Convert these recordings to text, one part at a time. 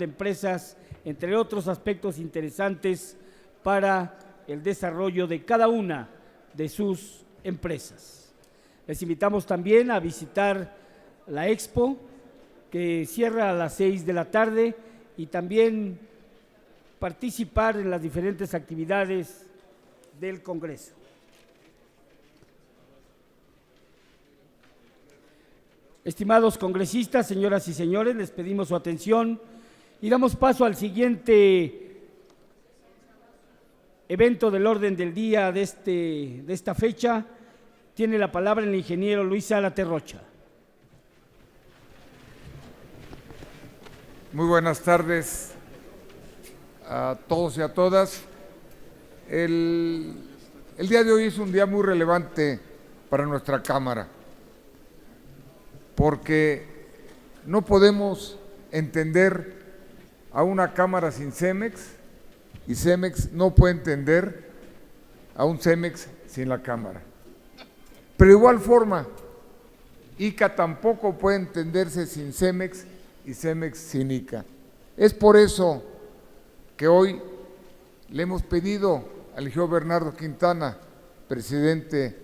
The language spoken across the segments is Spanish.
de empresas, entre otros aspectos interesantes para el desarrollo de cada una de sus empresas. Les invitamos también a visitar la Expo, que cierra a las 6 de la tarde, y también participar en las diferentes actividades del Congreso. Estimados congresistas, señoras y señores, les pedimos su atención y damos paso al siguiente evento del orden del día de esta fecha. Tiene la palabra el ingeniero Luis Sala Terrocha. Muy buenas tardes a todos y a todas. El día de hoy es un día muy relevante para nuestra Cámara, porque no podemos entender a una Cámara sin CEMEX, y CEMEX no puede entender a un CEMEX sin la Cámara. Pero de igual forma, ICA tampoco puede entenderse sin CEMEX y CEMEX sin ICA. Es por eso que hoy le hemos pedido al ingeniero Bernardo Quintana, presidente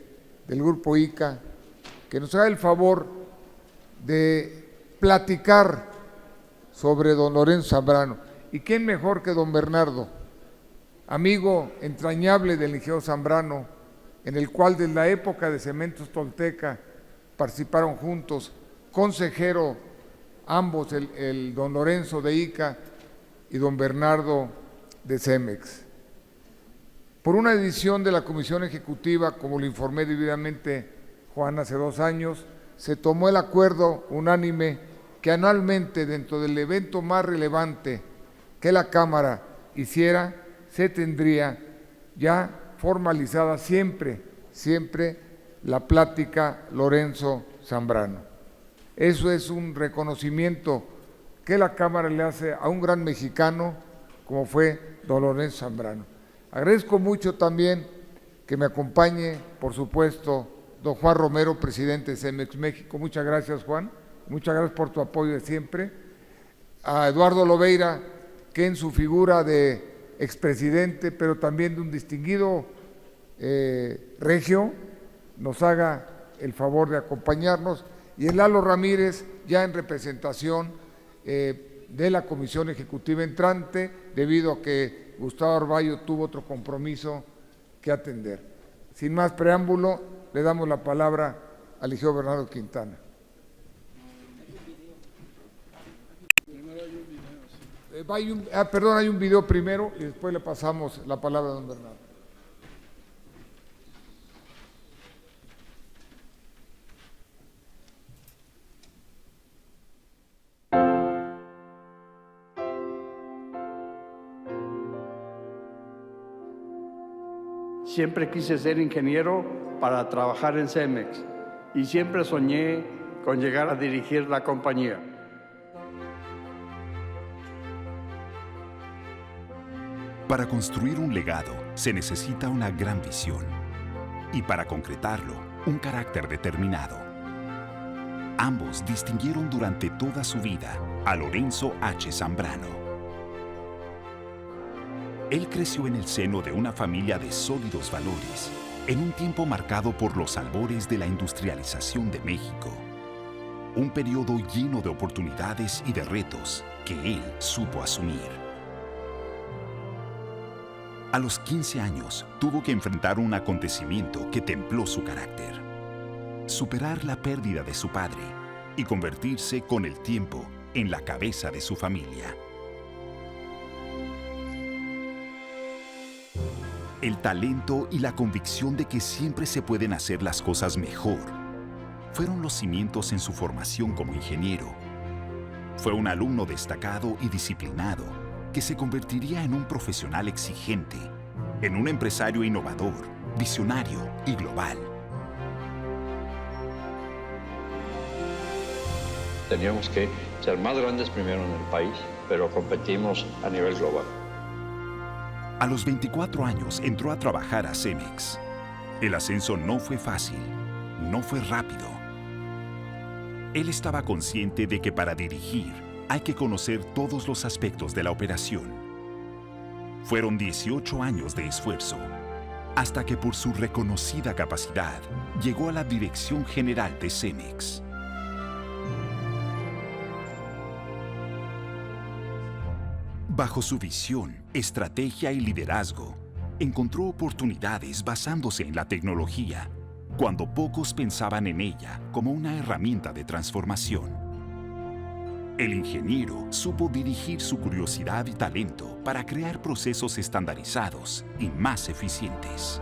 del Grupo ICA, que nos haga el favor de platicar sobre don Lorenzo Zambrano. ¿Y quién mejor que don Bernardo, amigo entrañable del ingeniero Zambrano, en el cual desde la época de Cementos Tolteca participaron juntos, consejero ambos, el don Lorenzo de ICA y don Bernardo de CEMEX? Por una decisión de la Comisión Ejecutiva, como lo informé debidamente Juan hace 2 años, se tomó el acuerdo unánime que anualmente, dentro del evento más relevante que la Cámara hiciera, se tendría ya formalizada siempre la plática Lorenzo Zambrano. Eso es un reconocimiento que la Cámara le hace a un gran mexicano como fue don Lorenzo Zambrano. Agradezco mucho también que me acompañe, por supuesto, don Juan Romero, presidente de CEMEX México. Muchas gracias, Juan. Muchas gracias por tu apoyo de siempre. A Eduardo Lobeira, que en su figura de expresidente, pero también de un distinguido regio, nos haga el favor de acompañarnos. Y el Lalo Ramírez, ya en representación de la Comisión Ejecutiva entrante, debido a que Gustavo Arballo tuvo otro compromiso que atender. Sin más preámbulo, le damos la palabra al ingeniero Bernardo Quintana. Hay un video primero y después le pasamos la palabra a don Bernardo. Siempre quise ser ingeniero para trabajar en CEMEX y siempre soñé con llegar a dirigir la compañía. Para construir un legado se necesita una gran visión y para concretarlo, un carácter determinado. Ambos distinguieron durante toda su vida a Lorenzo H. Zambrano. Él creció en el seno de una familia de sólidos valores, en un tiempo marcado por los albores de la industrialización de México. Un periodo lleno de oportunidades y de retos que él supo asumir. A los 15 años tuvo que enfrentar un acontecimiento que templó su carácter. Superar la pérdida de su padre y convertirse con el tiempo en la cabeza de su familia. El talento y la convicción de que siempre se pueden hacer las cosas mejor fueron los cimientos en su formación como ingeniero. Fue un alumno destacado y disciplinado que se convertiría en un profesional exigente, en un empresario innovador, visionario y global. Teníamos que ser más grandes primero en el país, pero competimos a nivel global. A los 24 años entró a trabajar a CEMEX. El ascenso no fue fácil, no fue rápido. Él estaba consciente de que para dirigir hay que conocer todos los aspectos de la operación. Fueron 18 años de esfuerzo, hasta que por su reconocida capacidad llegó a la Dirección General de Cemex. Bajo su visión, estrategia y liderazgo, encontró oportunidades basándose en la tecnología, cuando pocos pensaban en ella como una herramienta de transformación. El ingeniero supo dirigir su curiosidad y talento para crear procesos estandarizados y más eficientes.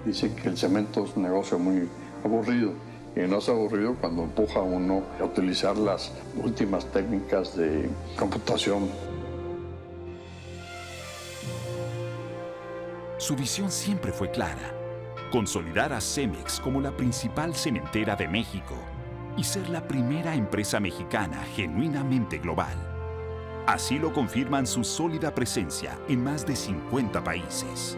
Dicen que el cemento es un negocio muy aburrido. Y no es aburrido cuando empuja a uno a utilizar las últimas técnicas de computación. Su visión siempre fue clara: consolidar a Cemex como la principal cementera de México y ser la primera empresa mexicana genuinamente global. Así lo confirman su sólida presencia en más de 50 países.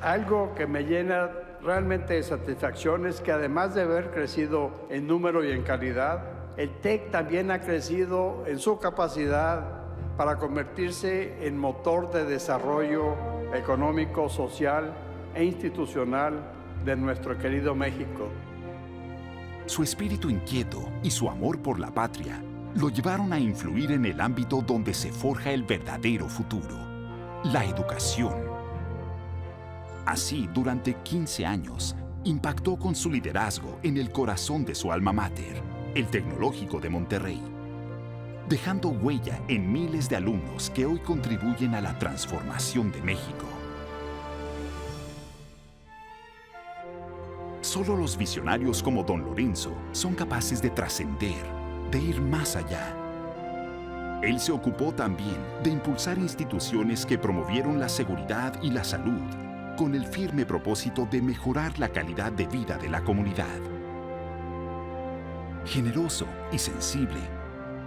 Algo que me llena realmente de satisfacción es que además de haber crecido en número y en calidad, el TEC también ha crecido en su capacidad para convertirse en motor de desarrollo económico, social e institucional de nuestro querido México. Su espíritu inquieto y su amor por la patria lo llevaron a influir en el ámbito donde se forja el verdadero futuro: la educación. Así, durante 15 años, impactó con su liderazgo en el corazón de su alma mater, el Tecnológico de Monterrey, dejando huella en miles de alumnos que hoy contribuyen a la transformación de México. Solo los visionarios como Don Lorenzo son capaces de trascender, de ir más allá. Él se ocupó también de impulsar instituciones que promovieron la seguridad y la salud, con el firme propósito de mejorar la calidad de vida de la comunidad. Generoso y sensible,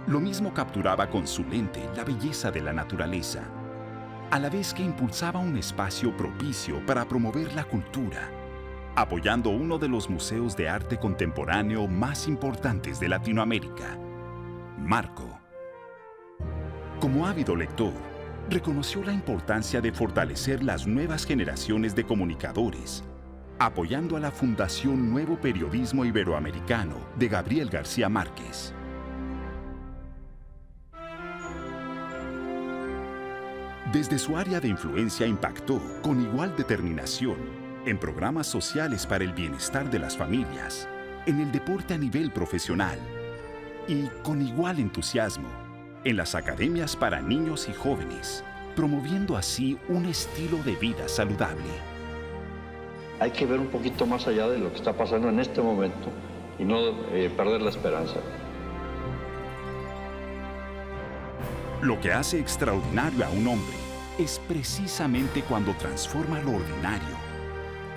lo mismo capturaba con su lente la belleza de la naturaleza, a la vez que impulsaba un espacio propicio para promover la cultura, apoyando uno de los museos de arte contemporáneo más importantes de Latinoamérica, Marco. Como ávido lector, reconoció la importancia de fortalecer las nuevas generaciones de comunicadores, apoyando a la Fundación Nuevo Periodismo Iberoamericano de Gabriel García Márquez. Desde su área de influencia impactó con igual determinación en programas sociales para el bienestar de las familias, en el deporte a nivel profesional y con igual entusiasmo en las academias para niños y jóvenes, promoviendo así un estilo de vida saludable. Hay que ver un poquito más allá de lo que está pasando en este momento y no perder la esperanza. Lo que hace extraordinario a un hombre es precisamente cuando transforma lo ordinario,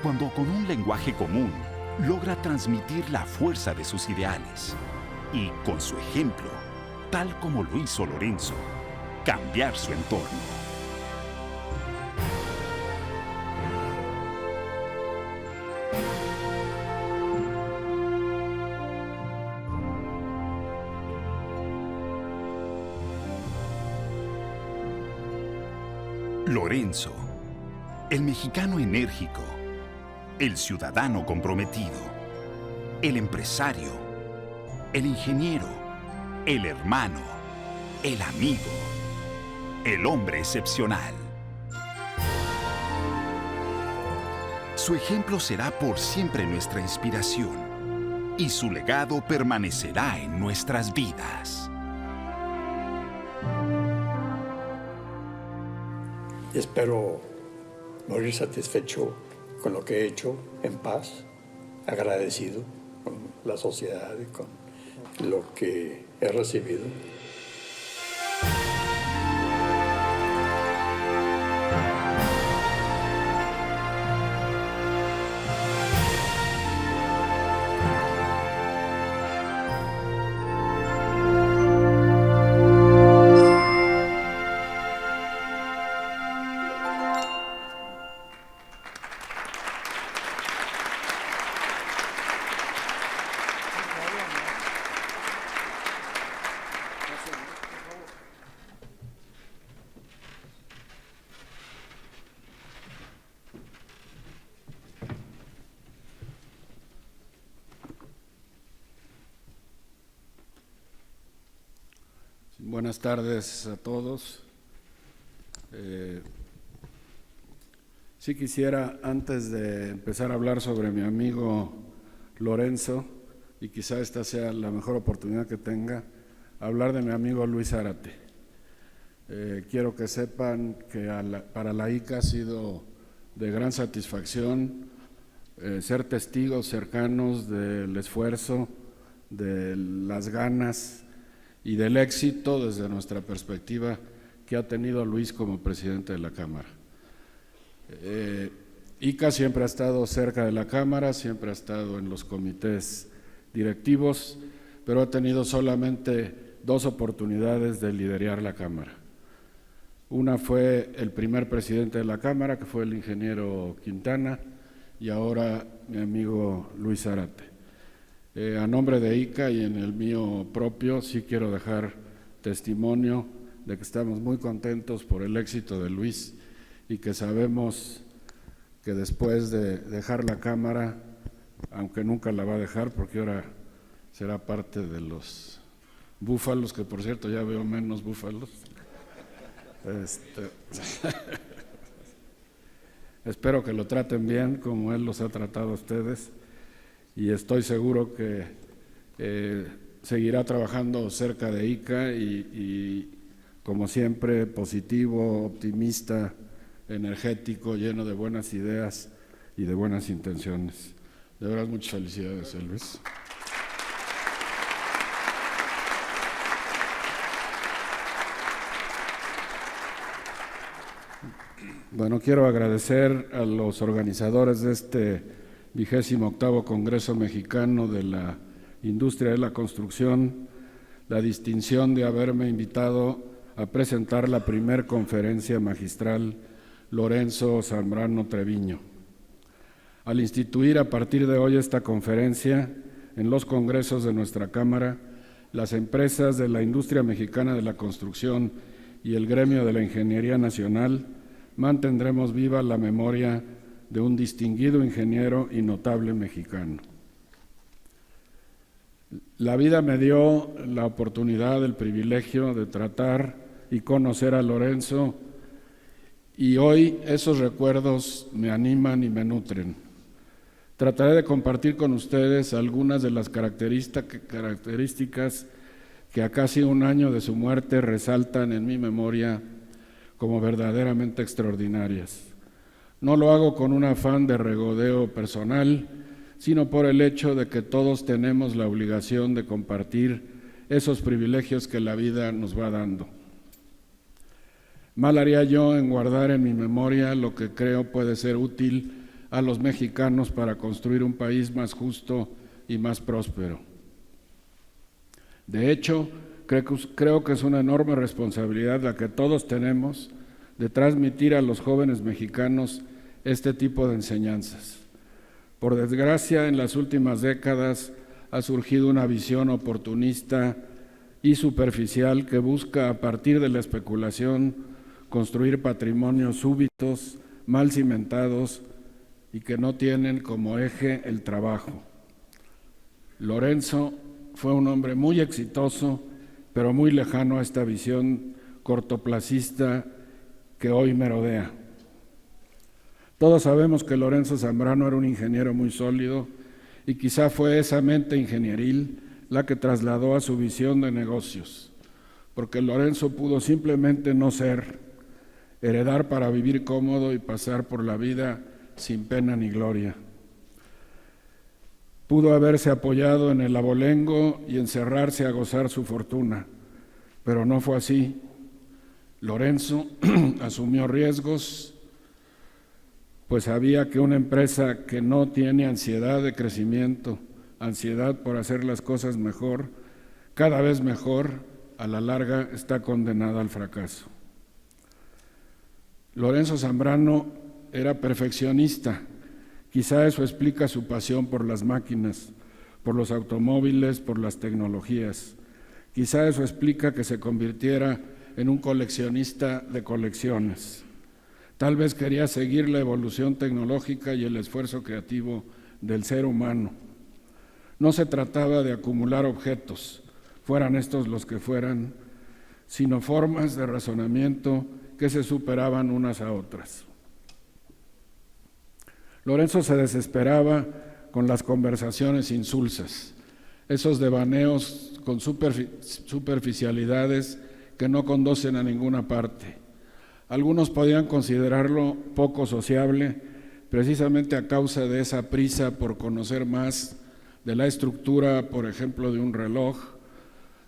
cuando con un lenguaje común logra transmitir la fuerza de sus ideales y, con su ejemplo, tal como lo hizo Lorenzo, cambiar su entorno. Lorenzo, el mexicano enérgico, el ciudadano comprometido, el empresario, el ingeniero, el hermano, el amigo, el hombre excepcional. Su ejemplo será por siempre nuestra inspiración y su legado permanecerá en nuestras vidas. Espero morir satisfecho con lo que he hecho, en paz, agradecido con la sociedad y con lo que he recibido. Buenas tardes a todos. Sí quisiera, antes de empezar a hablar sobre mi amigo Lorenzo, y quizá esta sea la mejor oportunidad que tenga, hablar de mi amigo Luis Zárate. Quiero que sepan que para la ICA ha sido de gran satisfacción ser testigos cercanos del esfuerzo, de las ganas y del éxito desde nuestra perspectiva que ha tenido Luis como presidente de la Cámara. ICA siempre ha estado cerca de la Cámara, siempre ha estado en los comités directivos, pero ha tenido solamente 2 oportunidades de liderar la Cámara. Una fue el primer presidente de la Cámara, que fue el ingeniero Quintana, y ahora mi amigo Luis Zárate. A nombre de ICA y en el mío propio, sí quiero dejar testimonio de que estamos muy contentos por el éxito de Luis y que sabemos que después de dejar la Cámara, aunque nunca la va a dejar porque ahora será parte de los búfalos, que por cierto ya veo menos búfalos. Espero que lo traten bien como él los ha tratado a ustedes y estoy seguro que seguirá trabajando cerca de ICA y como siempre positivo, optimista, energético, lleno de buenas ideas y de buenas intenciones. De verdad, muchas felicidades, Luis. Bueno, quiero agradecer a los organizadores de este 28º Congreso Mexicano de la Industria de la Construcción la distinción de haberme invitado a presentar la primer conferencia magistral Lorenzo Zambrano Treviño. Al instituir a partir de hoy esta conferencia en los congresos de nuestra Cámara, las empresas de la industria mexicana de la construcción y el gremio de la ingeniería nacional mantendremos viva la memoria de un distinguido ingeniero y notable mexicano. La vida me dio la oportunidad, el privilegio de tratar y conocer a Lorenzo, y hoy esos recuerdos me animan y me nutren. Trataré de compartir con ustedes algunas de las características que a casi un año de su muerte resaltan en mi memoria como verdaderamente extraordinarias. No lo hago con un afán de regodeo personal, sino por el hecho de que todos tenemos la obligación de compartir esos privilegios que la vida nos va dando. Mal haría yo en guardar en mi memoria lo que creo puede ser útil a los mexicanos para construir un país más justo y más próspero. De hecho, creo que es una enorme responsabilidad la que todos tenemos de transmitir a los jóvenes mexicanos este tipo de enseñanzas. Por desgracia, en las últimas décadas ha surgido una visión oportunista y superficial que busca, a partir de la especulación, construir patrimonios súbitos, mal cimentados y que no tienen como eje el trabajo. Lorenzo fue un hombre muy exitoso, pero muy lejano a esta visión cortoplacista que hoy merodea. Todos sabemos que Lorenzo Zambrano era un ingeniero muy sólido y quizá fue esa mente ingenieril la que trasladó a su visión de negocios, porque Lorenzo pudo simplemente no ser, heredar para vivir cómodo y pasar por la vida sin pena ni gloria. Pudo haberse apoyado en el abolengo y encerrarse a gozar su fortuna, pero no fue así. Lorenzo asumió riesgos, pues sabía que una empresa que no tiene ansiedad de crecimiento, ansiedad por hacer las cosas mejor, cada vez mejor, a la larga está condenada al fracaso. Lorenzo Zambrano era perfeccionista. Quizá eso explica su pasión por las máquinas, por los automóviles, por las tecnologías. Quizá eso explica que se convirtiera en un coleccionista de colecciones. Tal vez quería seguir la evolución tecnológica y el esfuerzo creativo del ser humano. No se trataba de acumular objetos, fueran estos los que fueran, sino formas de razonamiento que se superaban unas a otras. Lorenzo se desesperaba con las conversaciones insulsas, esos devaneos con superficialidades que no conducen a ninguna parte. Algunos podían considerarlo poco sociable, precisamente a causa de esa prisa por conocer más de la estructura, por ejemplo, de un reloj,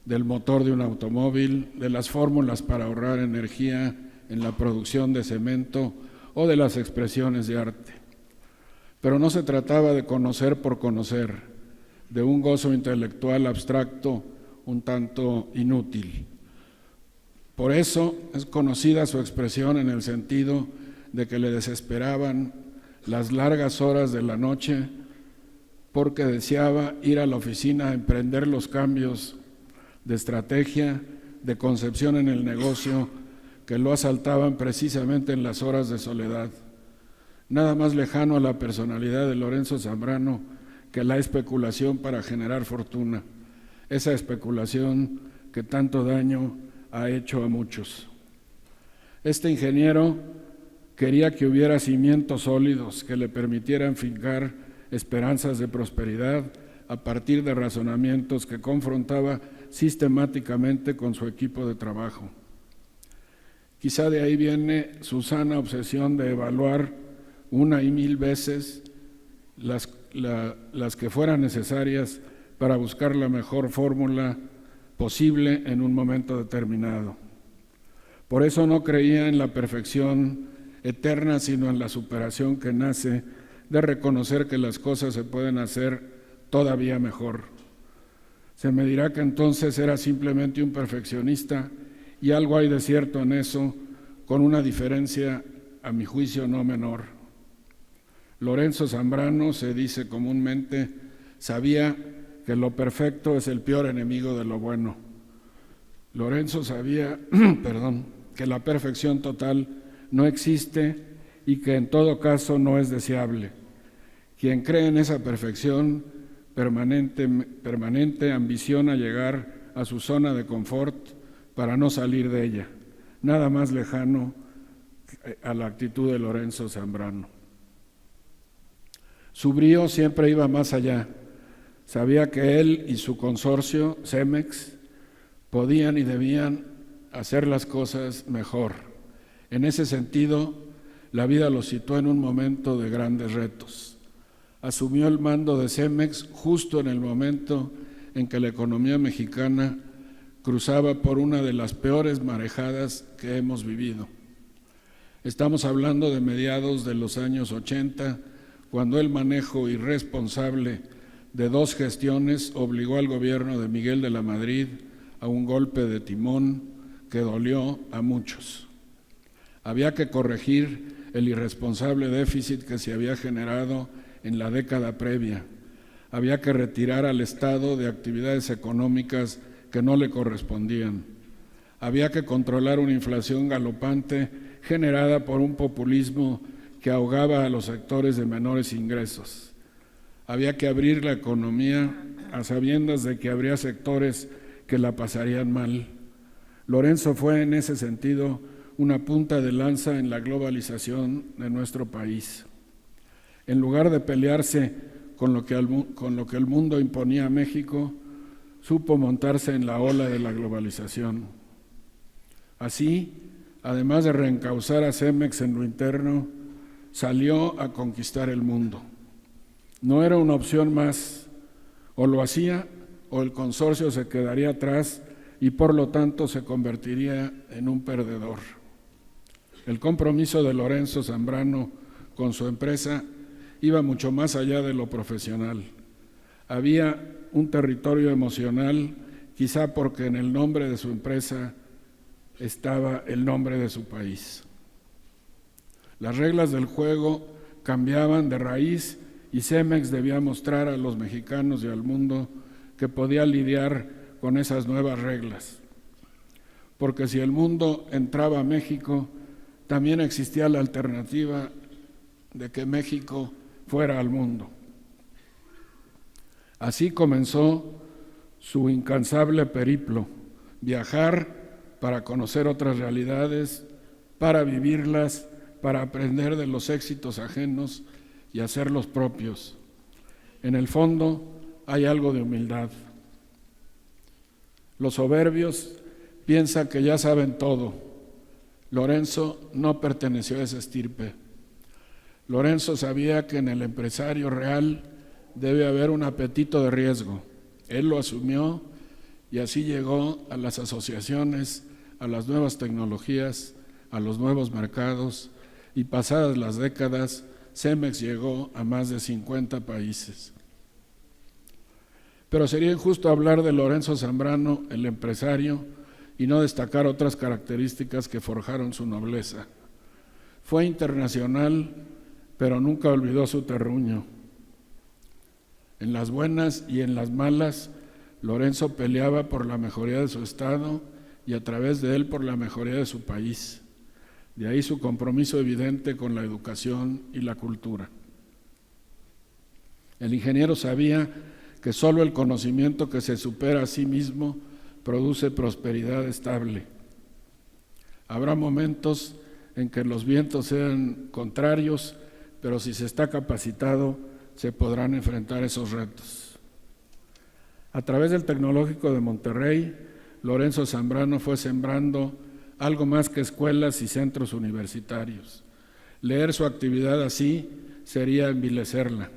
del motor de un automóvil, de las fórmulas para ahorrar energía en la producción de cemento o de las expresiones de arte. Pero no se trataba de conocer por conocer, de un gozo intelectual abstracto un tanto inútil. Por eso es conocida su expresión en el sentido de que le desesperaban las largas horas de la noche porque deseaba ir a la oficina a emprender los cambios de estrategia, de concepción en el negocio que lo asaltaban precisamente en las horas de soledad. Nada más lejano a la personalidad de Lorenzo Zambrano que la especulación para generar fortuna, esa especulación que tanto daño ha hecho a muchos. Este ingeniero quería que hubiera cimientos sólidos que le permitieran fincar esperanzas de prosperidad a partir de razonamientos que confrontaba sistemáticamente con su equipo de trabajo. Quizá de ahí viene su sana obsesión de evaluar una y mil veces las que fueran necesarias para buscar la mejor fórmula posible en un momento determinado. Por eso no creía en la perfección eterna, sino en la superación que nace de reconocer que las cosas se pueden hacer todavía mejor. Se me dirá que entonces era simplemente un perfeccionista, y algo hay de cierto en eso, con una diferencia, a mi juicio, no menor. Lorenzo Zambrano, se dice comúnmente, sabía que lo perfecto es el peor enemigo de lo bueno. Lorenzo sabía que la perfección total no existe y que en todo caso no es deseable. Quien cree en esa perfección permanente ambiciona llegar a su zona de confort para no salir de ella. Nada más lejano a la actitud de Lorenzo Zambrano. Su brío siempre iba más allá. Sabía que él y su consorcio, Cemex, podían y debían hacer las cosas mejor. En ese sentido, la vida lo situó en un momento de grandes retos. Asumió el mando de Cemex justo en el momento en que la economía mexicana cruzaba por una de las peores marejadas que hemos vivido. Estamos hablando de mediados de los años 80, cuando el manejo irresponsable de dos gestiones obligó al gobierno de Miguel de la Madrid a un golpe de timón que dolió a muchos. Había que corregir el irresponsable déficit que se había generado en la década previa. Había que retirar al Estado de actividades económicas que no le correspondían. Había que controlar una inflación galopante generada por un populismo que ahogaba a los sectores de menores ingresos. Había que abrir la economía a sabiendas de que habría sectores que la pasarían mal. Lorenzo fue en ese sentido una punta de lanza en la globalización de nuestro país. En lugar de pelearse con lo que el mundo imponía a México, supo montarse en la ola de la globalización. Así, además de reencauzar a Cemex en lo interno, salió a conquistar el mundo. No era una opción más, o lo hacía o el consorcio se quedaría atrás y por lo tanto se convertiría en un perdedor. El compromiso de Lorenzo Zambrano con su empresa iba mucho más allá de lo profesional. Había un territorio emocional, quizá porque en el nombre de su empresa estaba el nombre de su país. Las reglas del juego cambiaban de raíz y Cemex debía mostrar a los mexicanos y al mundo que podía lidiar con esas nuevas reglas. Porque si el mundo entraba a México, también existía la alternativa de que México fuera al mundo. Así comenzó su incansable periplo, viajar para conocer otras realidades, para vivirlas, para aprender de los éxitos ajenos y hacerlos propios. En el fondo hay algo de humildad. Los soberbios piensan que ya saben todo. Lorenzo no perteneció a esa estirpe. Lorenzo sabía que en el empresario real debe haber un apetito de riesgo. Él lo asumió y así llegó a las asociaciones, a las nuevas tecnologías, a los nuevos mercados, y pasadas las décadas, Cemex llegó a más de 50 países. Pero sería injusto hablar de Lorenzo Zambrano, el empresario, y no destacar otras características que forjaron su nobleza. Fue internacional, pero nunca olvidó su terruño. En las buenas y en las malas, Lorenzo peleaba por la mejoría de su estado y a través de él por la mejoría de su país. De ahí su compromiso evidente con la educación y la cultura. El ingeniero sabía que solo el conocimiento que se supera a sí mismo produce prosperidad estable. Habrá momentos en que los vientos sean contrarios, pero si se está capacitado, se podrán enfrentar esos retos. A través del Tecnológico de Monterrey, Lorenzo Zambrano fue sembrando algo más que escuelas y centros universitarios. Leer su actividad así sería envilecerla.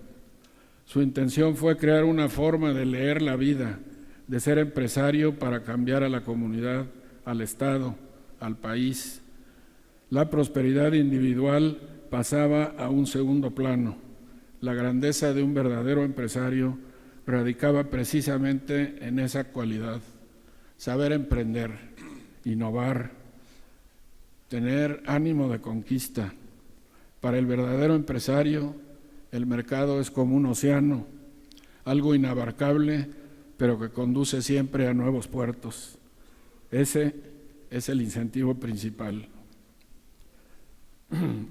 Su intención fue crear una forma de leer la vida, de ser empresario para cambiar a la comunidad, al Estado, al país. La prosperidad individual pasaba a un segundo plano. La grandeza de un verdadero empresario radicaba precisamente en esa cualidad: saber emprender, innovar, tener ánimo de conquista. Para el verdadero empresario, el mercado es como un océano, algo inabarcable, pero que conduce siempre a nuevos puertos. Ese es el incentivo principal.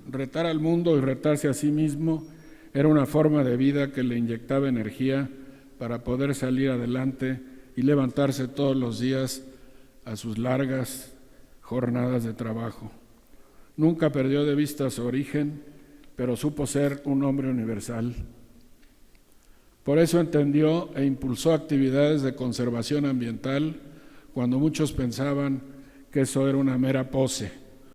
Retar al mundo y retarse a sí mismo era una forma de vida que le inyectaba energía para poder salir adelante y levantarse todos los días a sus largas jornadas de trabajo. Nunca perdió de vista su origen, pero supo ser un hombre universal. Por eso entendió e impulsó actividades de conservación ambiental cuando muchos pensaban que eso era una mera pose.